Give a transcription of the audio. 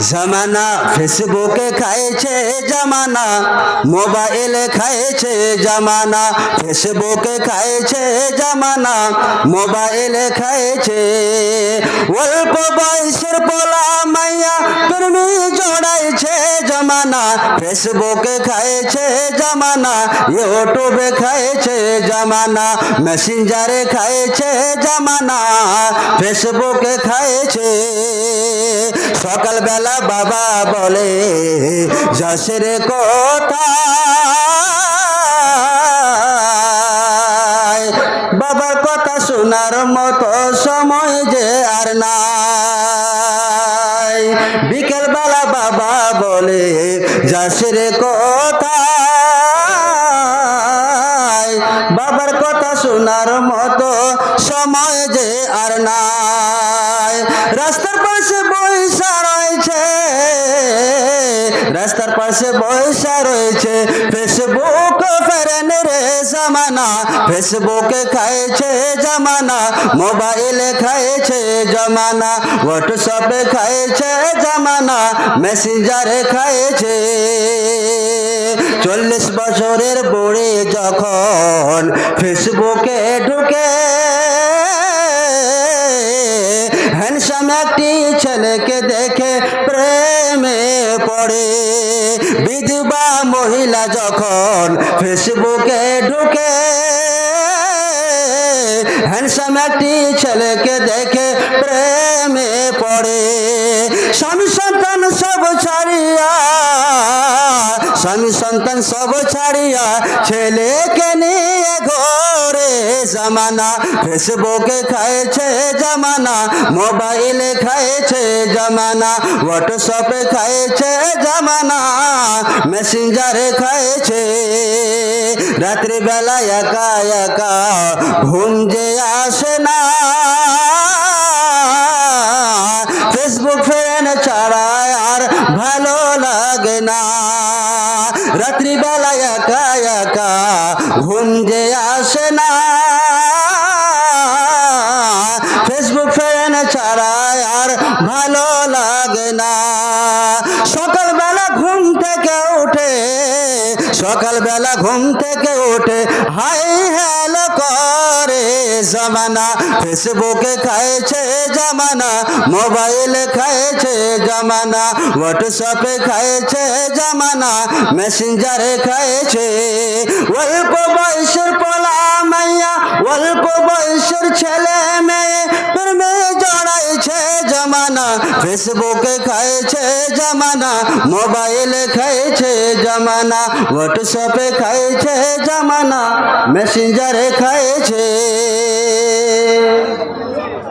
জামানা ফেসবুকে খাইছে জামানা, মোবাইলে খাইছে জামানা। ফেসবুকে খাইছে জামানা, মোবাইলে খাইছে। অল্প বয়সের পোলা মাইয়া প্রেমী জড়াইছে জামানা। ফেসবুকে খাইছে জামানা, ইউটিউবে খাইছে জামানা, মেসেঞ্জারে খাইছে জামানা, ফেসবুকে খাইছে। সকালবেলা বাবা বলে যশের কথা, বাবার কথা শোনার মতো সময় যে আর নাই। বিকেলবেলা বাবা বলে যশের কথা, বাবার কথা শোনার মতো সময় যে আর নাই। রাস্তার পাশে বৈশা রয়েছে, রাস্তার পাশে বৈশা রয়েছে, ফেসবুক ফেরেনের জামানা। ফেসবুকে খাইছে জামানা, মোবাইলে খাইছে জামানা, হোয়াটসঅ্যাপে খাইছে জামানা, মেসেঞ্জারে খাইছে। 40 বছরের বুড়ি যখন ফেসবুকে ঢুকে, হ্যান্ডসাম একটি ছেলেকে দেখে প্রেমে পড়ে। বিধবা মহিলা যখন ফেসবুকে ঢুকে, হ্যান্ডসাম একটি ছেলেকে দেখে প্রেমে পড়ে। স্বামী সন্তান সব ছাড়িয়া, স্বামী সন্তান সব ছাড়িয়া ছেলেকে নিয়ে ঘরে জামানা। ফেসবুকে খাইছে জামানা, মোবাইলে খাইছে জামানা, হোয়াটসঅ্যাপে খাইছে জামানা, মেসেঞ্জারে খাইছে। রাত্রিবেলা একা একা ঘুম যে আসে না, ফেসবুক ফ্রেন্ড ছাড়া আর ভালো লাগে না। রাত্রিবেলা একা একা ঘুম যে আসে না, ফেসবুক ফ্রেন্ড ছাড়া আর ভালো লাগে না। সকালবেলা ঘুম থেকে উঠে, সকালবেলা ঘুম থেকে উঠে হাই হ্যালো করে জামানা। ফেসবুকে খাইছে জামানা, মোবাইলে খাইছে জামানা, হোয়াটসঅ্যাপে খাইছে জামানা, মেসেঞ্জারে খাইছে। অল্প বয়সের পোলা মাইয়া, অল্প বয়সের ছেলে মেয়ে প্রেমে জড়াইছে জামানা। ফেসবুকে খাইছে জামানা, মোবাইলে খাইছে জামানা, হোয়াটসঅ্যাপে খাইছে জামানা, মেসেঞ্জারে খাইছে।